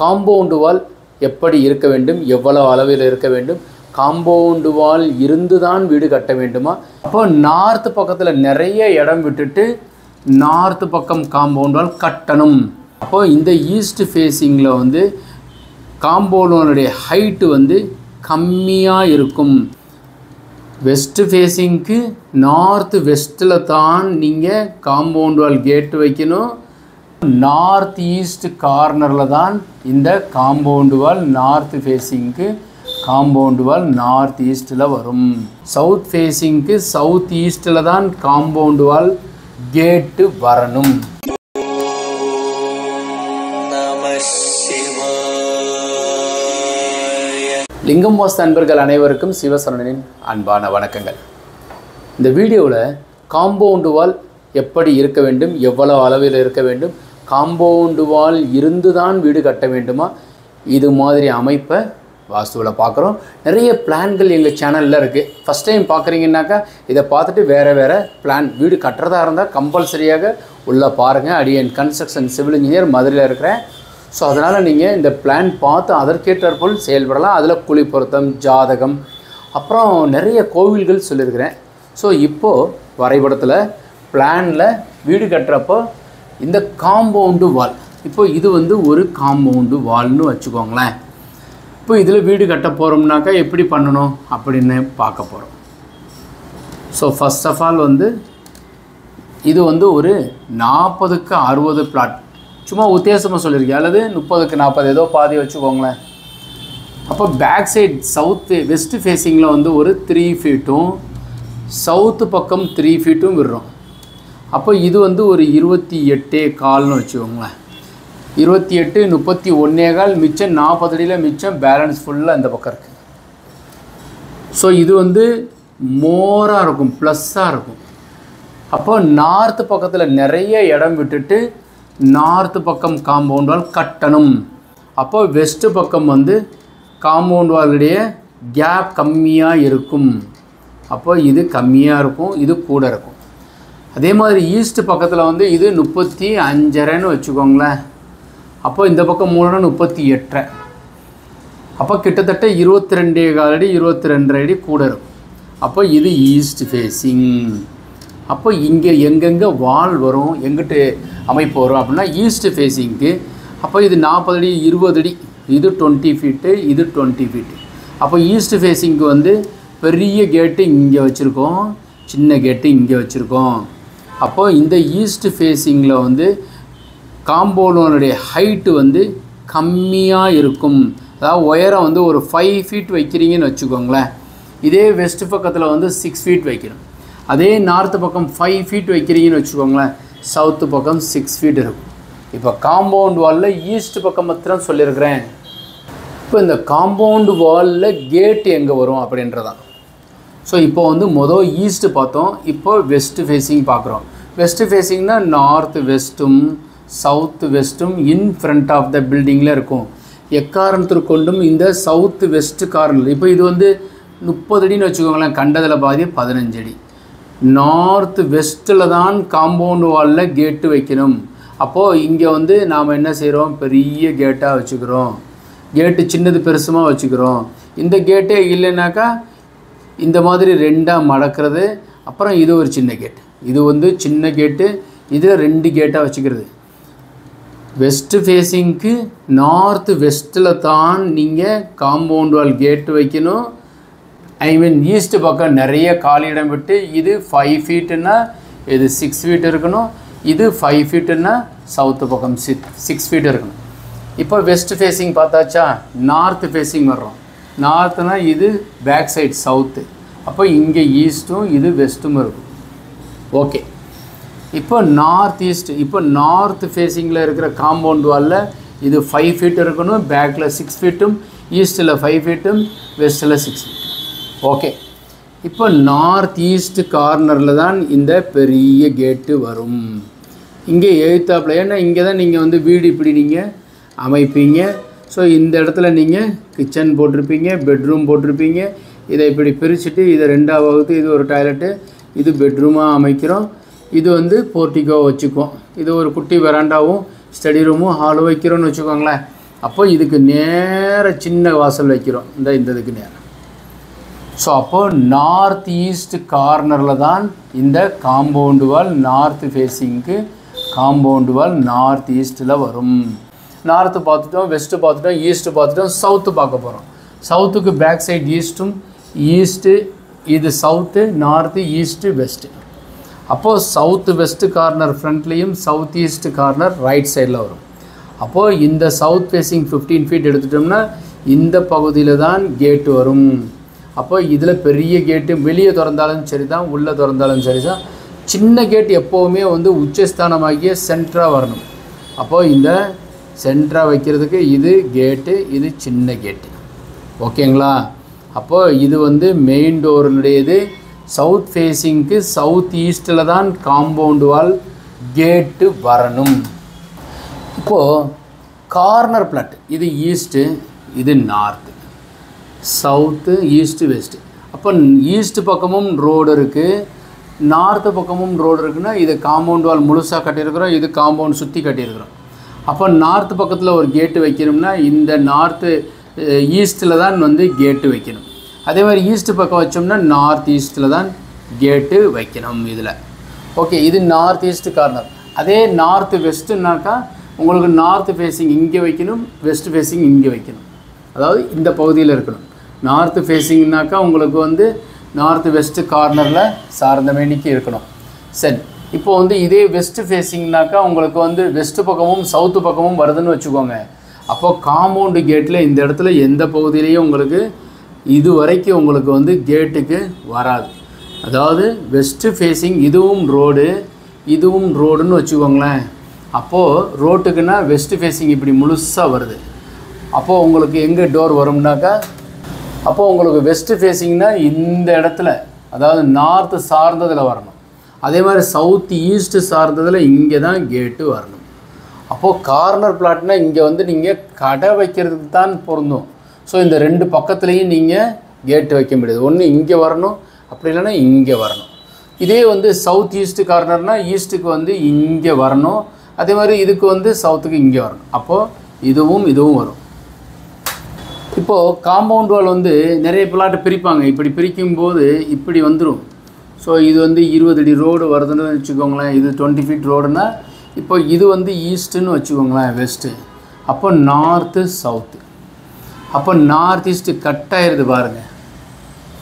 Compound wall எப்படி இருக்க வேண்டும், எவ்வளவு அளவில் இருக்க வேண்டும், காம்பவுண்ட் வால் இருந்து தான் வீடு கட்ட வேண்டுமா? அப்போ நார்த் பக்கத்தில் நிறைய இடம் விட்டுட்டு நார்த் பக்கம் காம்பவுண்ட் வால் கட்டணும். அப்போ இந்த ஈஸ்ட் ஃபேஸிங்கில் வந்து காம்பவுண்ட் வாலுடைய ஹைட்டு வந்து கம்மியாக இருக்கும். வெஸ்ட் ஃபேஸிங்க்கு நார்த் வெஸ்ட்டில் தான் நீங்கள் காம்பவுண்ட் வால் கேட்டு வைக்கணும். நார்த் ஈஸ்ட் கார்னரில் தான் இந்த காம்பவுண்ட் வால் நார்த் ஃபேஸிங்க்கு காம்பவுண்ட் வால் நார்த் ஈஸ்ட்டில் வரும். சவுத் ஃபேஸிங்க்கு சவுத் ஈஸ்ட்டில் தான் காம்பவுண்ட் வால் கேட்டு வரணும். லிங்கம் வாஸ்து அன்பர்கள் அனைவருக்கும் சிவசரணனின் அன்பான வணக்கங்கள். இந்த வீடியோவில் காம்பவுண்ட் வால் எப்படி இருக்க வேண்டும், எவ்வளவு அளவில் இருக்க வேண்டும், காம்பவுண்ட் வால் இருந்து தான் வீடு கட்ட வேண்டுமா, இது மாதிரி அமைப்பை வாஸ்துவில் பார்க்குறோம். நிறைய பிளான்கள் எங்கள் சேனலில் இருக்குது. ஃபஸ்ட் டைம் பார்க்குறீங்கன்னாக்கா இதை பார்த்துட்டு வேறு பிளான் வீடு கட்டுறதா இருந்தால் கம்பல்சரியாக உள்ளே பாருங்கள். அடியன் கன்ஸ்ட்ரக்ஷன் சிவில் இன்ஜினியர் மதுரையில் இருக்கிறேன். ஸோ அதனால் நீங்கள் இந்த பிளான் பார்த்து அதற்கேற்றாற்போல் செயல்படலாம். அதில் குழி பொருத்தம், ஜாதகம், அப்புறம் நிறைய கோவில்கள் சொல்லியிருக்கிறேன். ஸோ இப்போது வரைபடத்தில் பிளானில் வீடு கட்டுறப்போ இந்த காம்பவுண்டு வால், இப்போது இது வந்து ஒரு காம்பவுண்டு வால்னு வச்சுக்கோங்களேன். இப்போ இதில் வீடு கட்ட போகிறோம்னாக்கா எப்படி பண்ணணும் அப்படின்னு பார்க்க போகிறோம். ஸோ ஃபஸ்ட் ஆஃப் ஆல் வந்து இது வந்து ஒரு 40க்கு 60 பிளாட், சும்மா உத்தேசமாக சொல்லியிருக்கேன், அல்லது 30க்கு 40 ஏதோ பாதி வச்சுக்கோங்களேன். அப்போ பேக் சைட் சவுத்து வெஸ்ட் ஃபேஸிங்கில் வந்து ஒரு 3 ஃபீட்டும் சவுத்து பக்கம் 3 ஃபீட்டும் விடுறோம். அப்போ இது வந்து ஒரு 28.25 வச்சுக்கோங்களேன். 28, 31.25, மிச்சம் 40 அடியில் மிச்சம் பேலன்ஸ் ஃபுல்லாக இந்த பக்கம் இருக்குது. ஸோ இது வந்து மோராக இருக்கும், ப்ளஸ்ஸாக இருக்கும். அப்போ நார்த்து பக்கத்தில் நிறைய இடம் விட்டுட்டு நார்த்து பக்கம் காம்பவுண்ட் வால் கட்டணும். அப்போ வெஸ்ட்டு பக்கம் வந்து காம்பவுண்ட் வாலுடைய கேப் கம்மியாக இருக்கும். அப்போ இது கம்மியாக இருக்கும், இது கூட இருக்கும். அதே மாதிரி ஈஸ்ட் பக்கத்தில் வந்து இது 35.5 வச்சுக்கோங்களேன். அப்போ இந்த பக்கம் 38. அப்போ கிட்டத்தட்ட 22.25 அடி 22 அடி கூட இருக்கும். அப்போ இது ஈஸ்ட் ஃபேஸிங். அப்போ இங்கே எங்கெங்கே வால் வரும், எங்கிட்டு அமைப்பு வரும் அப்படின்னா ஈஸ்ட் ஃபேஸிங்க்கு. அப்போ இது 40 அடி 20 அடி, இது 20 ஃபீட்டு, இது 20 ஃபீட்டு. அப்போ ஈஸ்ட் ஃபேஸிங்க்கு வந்து பெரிய கேட்டு இங்கே வச்சுருக்கோம், சின்ன கேட்டு இங்கே வச்சுருக்கோம். அப்போ இந்த ஈஸ்ட் ஃபேஸிங்கில் வந்து காம்பவுண்டுடைய ஹைட்டு வந்து கம்மியாக இருக்கும். அதாவது உயரம் வந்து ஒரு 5 ஃபீட் வைக்கிறீங்கன்னு வச்சுக்கோங்களேன். இதே வெஸ்ட் பக்கத்தில் வந்து 6 ஃபீட் வைக்கணும். அதே நார்த்து பக்கம் 5 ஃபீட் வைக்கிறீங்கன்னு வச்சுக்கோங்களேன். சவுத்து பக்கம் 6 ஃபீட் இருக்கும். இப்போ காம்பவுண்ட் வாலில் ஈஸ்ட் பக்கம் மாத்திரம் சொல்லியிருக்கிறேன். இப்போ இந்த காம்பவுண்டு வாலில் கேட்டு எங்கே வரும் அப்படின்றதான். ஸோ இப்போ வந்து மொதல் ஈஸ்ட்டு பார்த்தோம், இப்போ வெஸ்ட் ஃபேஸிங் பார்க்குறோம். வெஸ்ட் ஃபேஸிங்னா நார்த் வெஸ்ட்டும் சவுத் வெஸ்ட்டும் இன் ஃப்ரண்ட் ஆஃப் த பில்டிங்கில் இருக்கும். எக்காரணத்திற்கு கொண்டும் இந்த சவுத் வெஸ்ட் கார்னர், இப்போ இது வந்து 30 அடின்னு வச்சுக்கோங்களேன், கண்டதில் பாதி 15 அடி. நார்த் வெஸ்ட்டில் தான் காம்பவுண்ட் வாலில் கேட்டு வைக்கணும். அப்போது இங்கே வந்து நாம் என்ன செய்கிறோம், பெரிய கேட்டாக வச்சுக்கிறோம். கேட்டு சின்னது பெருசுமாக வச்சுக்கிறோம். இந்த கேட்டே இல்லைனாக்கா இந்த மாதிரி 2ஆக மடக்கிறது. அப்புறம் இது ஒரு சின்ன கேட்டு, இது வந்து சின்ன கேட்டு, இதில் 2 கேட்டாக வச்சுக்கிறது. வெஸ்ட் ஃபேஸிங்க்கு நார்த் வெஸ்ட்டில் தான் நீங்கள் காம்பவுண்ட் வால் கேட்டு வைக்கணும். ஐ மீன் ஈஸ்ட் பக்கம் நிறைய காலி இடம் விட்டு, இது 5 ஃபீட்டுன்னா இது 6 ஃபீட் இருக்கணும், இது 5 ஃபீட்டுன்னா சவுத்து பக்கம் 6 ஃபீட் இருக்கணும். இப்போ வெஸ்ட் ஃபேஸிங் பார்த்தாச்சா, நார்த் ஃபேஸிங் வர்றோம். நார்த்துனா இது பேக் சைட் சவுத்து. அப்போ இங்கே ஈஸ்ட்டும் இது வெஸ்ட்டும் இருக்கும். ஓகே, இப்போ நார்த் ஈஸ்ட், இப்போ நார்த் ஃபேஸிங்கில் இருக்கிற காம்பவுண்ட் வாலில் இது 5 ஃபீட் இருக்கணும், பேக்கில் 6 ஃபீட்டும், ஈஸ்ட்டில் 5 ஃபீட்டும், வெஸ்ட்டில் 6 ஃபீட்டும். ஓகே, இப்போ நார்த் ஈஸ்ட் கார்னரில் தான் இந்த பெரிய கேட்டு வரும். இங்கே எழுத்தாப்பில், ஏன்னா இங்கே தான் நீங்கள் வந்து வீடு இப்படி நீங்கள் அமைப்பீங்க. ஸோ இந்த இடத்துல நீங்கள் கிச்சன் போட்டிருப்பீங்க, பெட்ரூம் போட்டிருப்பீங்க. இதை இப்படி பிரிச்சுட்டு இதை 2ஆக வகுத்து இது ஒரு டாய்லெட்டு, இது பெட்ரூமாக அமைக்கிறோம். இது வந்து போர்ட்டிகோ வச்சுக்குவோம். இது ஒரு குட்டி வெராண்டாவும் ஸ்டடி ரூமும் ஹாலும் வைக்கிறோன்னு வச்சுக்கோங்களேன். அப்போ இதுக்கு நேர சின்ன வாசல் வைக்கிறோம், இந்த இதுக்கு நேரம். ஸோ அப்போ நார்த் ஈஸ்ட் கார்னரில் தான் இந்த காம்பவுண்டு வால் நார்த் ஃபேஸிங்க்கு காம்பவுண்டு வால் நார்த் ஈஸ்ட்டில் வரும். நார்த்து பார்த்துட்டோம், வெஸ்ட்டு பார்த்துட்டோம், ஈஸ்ட்டு பார்த்துட்டோம், சவுத்து பார்க்க போகிறோம். சவுத்துக்கு பேக் சைடு ஈஸ்ட்டும், ஈஸ்ட்டு இது சவுத்து, நார்த்து, ஈஸ்ட்டு, வெஸ்ட்டு. அப்போது சவுத்து வெஸ்ட்டு கார்னர் ஃப்ரண்ட்லேயும் சவுத் ஈஸ்ட் கார்னர் ரைட் சைடில் வரும். அப்போது இந்த சவுத் ஃபேஸிங் 15 ஃபீட் எடுத்துட்டோம்னா இந்த பகுதியில் தான் கேட்டு வரும். அப்போ இதில் பெரிய கேட்டு வெளியே திறந்தாலும் சரி தான், உள்ளே திறந்தாலும் சரி தான், சின்ன கேட் எப்போவுமே வந்து உச்சஸ்தானமாகிய சென்டராக வரணும். அப்போது இந்த சென்டராக வைக்கிறதுக்கு இது கேட்டு, இது சின்ன கேட்டு. ஓகேங்களா? அப்போது இது வந்து மெயின் டோருடையது. சவுத் ஃபேஸிங்க்கு சவுத் ஈஸ்ட்டில் தான் காம்பவுண்டு வால் கேட்டு வரணும். இப்போது கார்னர் பிளாட் இது ஈஸ்ட்டு, இது நார்த்து, சவுத்து, ஈஸ்ட்டு, வெஸ்ட்டு. அப்போ ஈஸ்ட் பக்கமும் ரோடு இருக்குது, நார்த்து பக்கமும் ரோடு இருக்குன்னா இது காம்பவுண்ட் வால் முழுசாக கட்டியிருக்கிறோம், இது காம்பவுண்ட் சுற்றி கட்டியிருக்கிறோம். அப்போ நார்த்து பக்கத்தில் ஒரு கேட்டு வைக்கணும்னா இந்த நார்த்து ஈஸ்ட்டில் தான் வந்து கேட்டு வைக்கணும். அதே மாதிரி ஈஸ்ட் பக்கம் வச்சோம்னா நார்த் ஈஸ்ட்டில் தான் கேட்டு வைக்கணும் இதில். ஓகே, இது நார்த் ஈஸ்ட் கார்னர். அதே நார்த்து வெஸ்ட்டுனாக்கா உங்களுக்கு நார்த்து ஃபேஸிங் இங்கே வைக்கணும், வெஸ்ட் ஃபேஸிங் இங்கே வைக்கணும். அதாவது இந்த பகுதியில் இருக்கணும். நார்த்து ஃபேஸிங்னாக்கா உங்களுக்கு வந்து நார்த்து வெஸ்ட்டு கார்னரில் சார்ந்த மேனிக்கு இருக்கணும். சரி, இப்போ வந்து இதே வெஸ்ட்டு ஃபேஸிங்னாக்கா உங்களுக்கு வந்து வெஸ்ட்டு பக்கமும் சவுத்து பக்கமும் வருதுன்னு வச்சுக்கோங்க. அப்போது காம்பவுண்டு கேட்டில் இந்த இடத்துல எந்த பகுதியிலையும் உங்களுக்கு இது வரைக்கும் உங்களுக்கு வந்து கேட்டுக்கு வராது. அதாவது வெஸ்ட்டு ஃபேஸிங் இதுவும் ரோடு, இதுவும் ரோடுன்னு வச்சுக்கோங்களேன். அப்போது ரோட்டுக்குன்னா வெஸ்ட்டு ஃபேஸிங் இப்படி முழுசாக வருது. அப்போது உங்களுக்கு எங்கே டோர் வரும்னாக்கா, அப்போது உங்களுக்கு வெஸ்ட்டு ஃபேஸிங்னா இந்த இடத்துல, அதாவது நார்த்து சார்ந்ததில் வரணும். அதே மாதிரி சவுத் ஈஸ்ட்டு சார்ந்ததில் இங்கே தான் கேட்டு வரணும். அப்போது கார்னர் பிளாட்னால் இங்கே வந்து நீங்கள் கடை வைக்கிறதுக்கு தான் பொருந்தும். ஸோ இந்த ரெண்டு பக்கத்துலேயும் நீங்கள் கேட்டு வைக்க முடியாது. ஒன்று இங்கே வரணும், அப்படி இல்லைன்னா இங்கே வரணும். இதே வந்து சவுத் ஈஸ்ட்டு கார்னர்னால் ஈஸ்ட்டுக்கு வந்து இங்கே வரணும், அதே மாதிரி இதுக்கு வந்து சவுத்துக்கு இங்கே வரணும். அப்போது இதுவும் இதுவும் வரும். இப்போது காம்பவுண்ட் வால் வந்து நிறைய பிளாட்டு பிரிப்பாங்க. இப்படி பிரிக்கும்போது இப்படி வந்துடும். ஸோ இது வந்து 20 அடி ரோடு வருதுன்னு வச்சுக்கோங்களேன், இது 20 ஃபீட் ரோடுன்னா இப்போ இது வந்து ஈஸ்ட்டுன்னு வச்சுக்கோங்களேன், வெஸ்ட்டு. அப்போ நார்த்து, சவுத்து. அப்போ நார்த் ஈஸ்ட்டு கட் ஆயிடுது பாருங்கள்.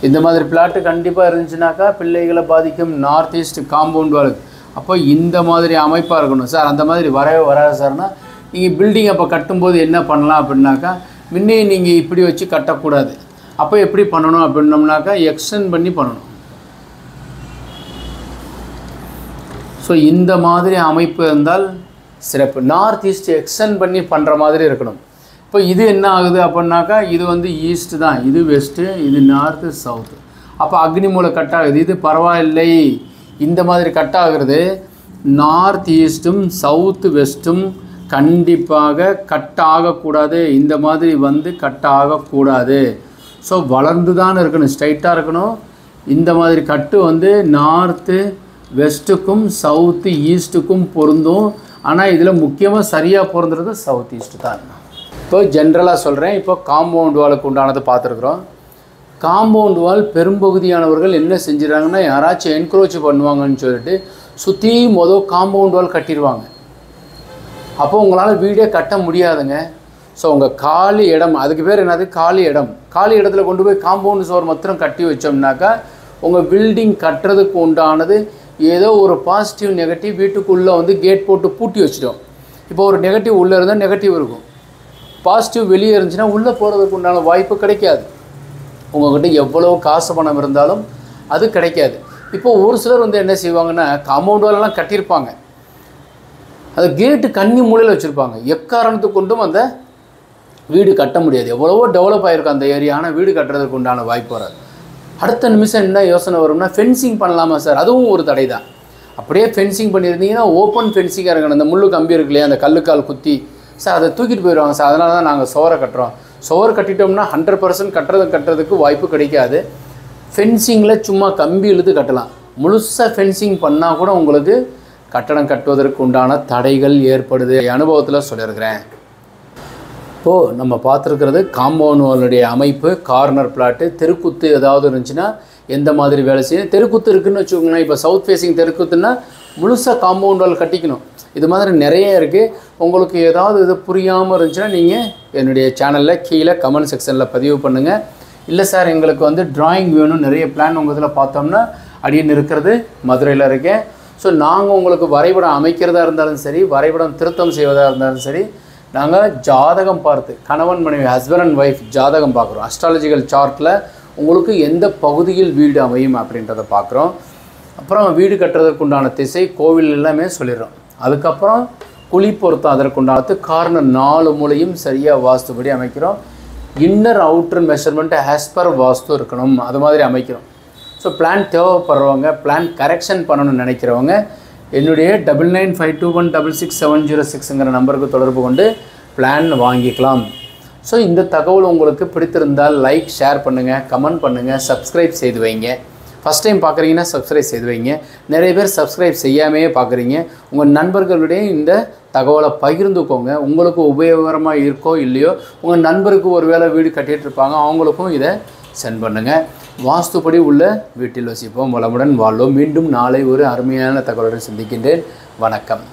இந்த மாதிரி பிளாட்டு கண்டிப்பாக இருந்துச்சுனாக்கா பிள்ளைகளை பாதிக்கும். North east compound wall. அப்போ இந்த மாதிரி அமைப்பாக இருக்கணும் சார். அந்த மாதிரி வரவே வராது சார்னா நீங்கள் பில்டிங் அப்போ கட்டும்போது என்ன பண்ணலாம் அப்படின்னாக்கா, முன்னே நீங்கள் இப்படி வச்சு கட்டக்கூடாது. அப்போ எப்படி பண்ணணும் அப்படின்னோம்னாக்கா எக்ஸ்டெண்ட் பண்ணி பண்ணணும். ஸோ இந்த மாதிரி அமைப்பு இருந்தால் சிறப்பு. நார்த் ஈஸ்ட் எக்ஸ்டெண்ட் பண்ணி பண்ணுற மாதிரி இருக்கணும். இப்போ இது என்ன ஆகுது அப்படின்னாக்கா, இது வந்து ஈஸ்ட்டு தான், இது வெஸ்ட்டு, இது நார்த்து, சவுத்து. அப்போ அக்னி மூலை கட் ஆகுது. இது பரவாயில்லை, இந்த மாதிரி கட் ஆகுறது. நார்த் ஈஸ்ட்டும் சவுத்து வெஸ்ட்டும் கண்டிப்பாக கட் ஆகக்கூடாது. இந்த மாதிரி வந்து கட் ஆகக்கூடாது. ஸோ வளர்ந்து தான் இருக்கணும், ஸ்ட்ரைட்டாக இருக்கணும். இந்த மாதிரி கட்டு வந்து நார்த்து வெஸ்ட்டுக்கும் சவுத்து ஈஸ்ட்டுக்கும் பொருந்தும். ஆனால் இதில் முக்கியமாக சரியாக பொருந்துறது சவுத் ஈஸ்ட்டு தான். இப்போ ஜென்ரலாக சொல்கிறேன். இப்போ காம்பவுண்ட் வாலுக்கு உண்டானது பார்த்துருக்குறோம். காம்பவுண்ட் வால் பெரும்பகுதியானவர்கள் என்ன செஞ்சிடறாங்கன்னா, யாராச்சும் என்க்ரோச் பண்ணுவாங்கன்னு சொல்லிட்டு சுற்றி காம்பவுண்ட் வால் கட்டிடுவாங்க. அப்போ உங்களால் வீடே கட்ட முடியாதுங்க. ஸோ உங்கள் காலி இடம், அதுக்கு பேர் என்னது, காலி இடம். காலி இடத்துல கொண்டு போய் காம்பவுண்ட் சுவர் மாத்திரம் கட்டி வச்சோம்னாக்கா உங்கள் பில்டிங் கட்டுறதுக்கு உண்டானது ஏதோ ஒரு பாசிட்டிவ் நெகட்டிவ் வீட்டுக்குள்ளே வந்து கேட் போட்டு பூட்டி வச்சிட்டோம். இப்போ ஒரு நெகட்டிவ் உள்ளே இருந்தால் நெகட்டிவ் இருக்கும், பாசிட்டிவ் வெளியே இருந்துச்சுன்னா உள்ளே போகிறதுக்கு உண்டான வாய்ப்பு கிடைக்காது. உங்கள்கிட்ட எவ்வளோ காசு பணம் இருந்தாலும் அது கிடைக்காது. இப்போது ஒரு சிலர் வந்து என்ன செய்வாங்கன்னா, காம்பவுண்ட் வாலெல்லாம் கட்டியிருப்பாங்க, அது கேட்டு கன்னி மூலையில் வச்சுருப்பாங்க. எக்காரணத்துக்கு கொண்டும் அந்த வீடு கட்ட முடியாது. எவ்வளவோ டெவலப் ஆகிருக்கும் அந்த ஏரியா, ஆனால் வீடு கட்டுறதுக்கு உண்டான வாய்ப்பு வராது. அடுத்த நிமிஷம் என்ன யோசனை வரும்னா, ஃபென்சிங் பண்ணலாமா சார்? அதுவும் ஒரு தடை தான். அப்படியே ஃபென்சிங் பண்ணியிருந்தீங்கன்னா ஓப்பன் ஃபென்சிங்காக இருக்கணும். அந்த முள்ளு கம்பி இருக்கு இல்லையா, அந்த கல்லுக்கால் குத்தி சார் அதை தூக்கிட்டு போயிடுவாங்க சார். அதனால தான் நாங்கள் சுவரை கட்டுறோம். சுவர் கட்டிட்டோம்னா 100% கட்டுறதுக்கு வாய்ப்பு கிடைக்காது. ஃபென்சிங்கில் சும்மா கம்பி இழுத்து கட்டலாம். முழுசாக ஃபென்சிங் பண்ணால் கூட உங்களுக்கு கட்டடம் கட்டுவதற்கு உண்டான தடைகள் ஏற்படுது. அனுபவத்தில் சொல்லியிருக்கிறேன். இப்போது நம்ம பார்த்துருக்கிறது காம்பவுண்ட் வாலுடைய அமைப்பு, கார்னர் பிளாட்டு, தெருக்குத்து ஏதாவது இருந்துச்சுன்னா எந்த மாதிரி வேலை செய்யணும். தெருக்குத்து இருக்குதுன்னு வச்சுக்கோங்களேன். இப்போ சவுத் ஃபேஸிங் தெருக்குத்துன்னா முழுசாக காம்பவுண்ட் வால் கட்டிக்கணும். இது மாதிரி நிறைய இருக்குது. உங்களுக்கு ஏதாவது இது புரியாமல் இருந்துச்சுன்னா நீங்கள் என்னுடைய சேனலில் கீழே கமெண்ட் செக்ஷனில் பதிவு பண்ணுங்கள். இல்லை சார் எங்களுக்கு டிராயிங் வேணும், நிறைய பிளான் உங்கள் இதில் பார்த்தோம்னா அடியன் இருக்கிறது மதுரையில் இருக்கேன். ஸோ நாங்கள் உங்களுக்கு வரைபடம் அமைக்கிறதா இருந்தாலும் சரி, வரைபடம் திருத்தம் செய்வதாக இருந்தாலும் சரி, நாங்கள் ஜாதகம் பார்த்து கணவன் மனைவி ஹஸ்பண்ட் அண்ட் ஒய்ஃப் ஜாதகம் பார்க்குறோம். அஸ்ட்ராலஜிக்கல் சார்ட்டில் உங்களுக்கு எந்த பகுதியில் வீடு அமையும் அப்படின்றத பார்க்குறோம். அப்புறம் வீடு கட்டுறதுக்குண்டான திசை, கோவில் எல்லாமே சொல்லிடுறோம். அதுக்கப்புறம் குழி பொருத்தம் அதற்குண்டானது, கார்னர் 4 மூலையும் சரியாக வாஸ்துபடி அமைக்கிறோம். Inner outer measurement as per vastu இருக்கணும், அது மாதிரி அமைக்கிறோம். ஸோ பிளான் தேவைப்படுறவங்க, பிளான் கரெக்ஷன் பண்ணணும்னு நினைக்கிறவங்க என்னுடைய 9952166706ங்கிற நம்பருக்கு தொடர்பு கொண்டு பிளான் வாங்கிக்கலாம். ஸோ இந்த தகவல் உங்களுக்கு பிடித்திருந்தால் லைக், ஷேர் பண்ணுங்கள், கமெண்ட் பண்ணுங்கள், சப்ஸ்கிரைப் செய்து வைங்க. ஃபஸ்ட் டைம் பார்க்குறீங்கன்னா சப்ஸ்கிரைப் செய்து வைங்க. நிறைய பேர் சப்ஸ்கிரைப் செய்யாமையே பார்க்குறீங்க. உங்கள் நண்பர்களுடைய இந்த தகவலை பகிர்ந்துக்கோங்க. உங்களுக்கு உபயோகரமாக இருக்கோ இல்லையோ, உங்கள் நண்பருக்கு ஒரு வேளை வீடு கட்டிகிட்டு இருப்பாங்க, அவங்களுக்கும் இதை சென்ட் பண்ணுங்கள். வாஸ்துப்படி உள்ள வீட்டில் வசிப்போம், வளமுடன் வாழ்வோம். மீண்டும் நாளை ஒரு அருமையான தகவலுடன் சந்திக்கின்றேன். வணக்கம்.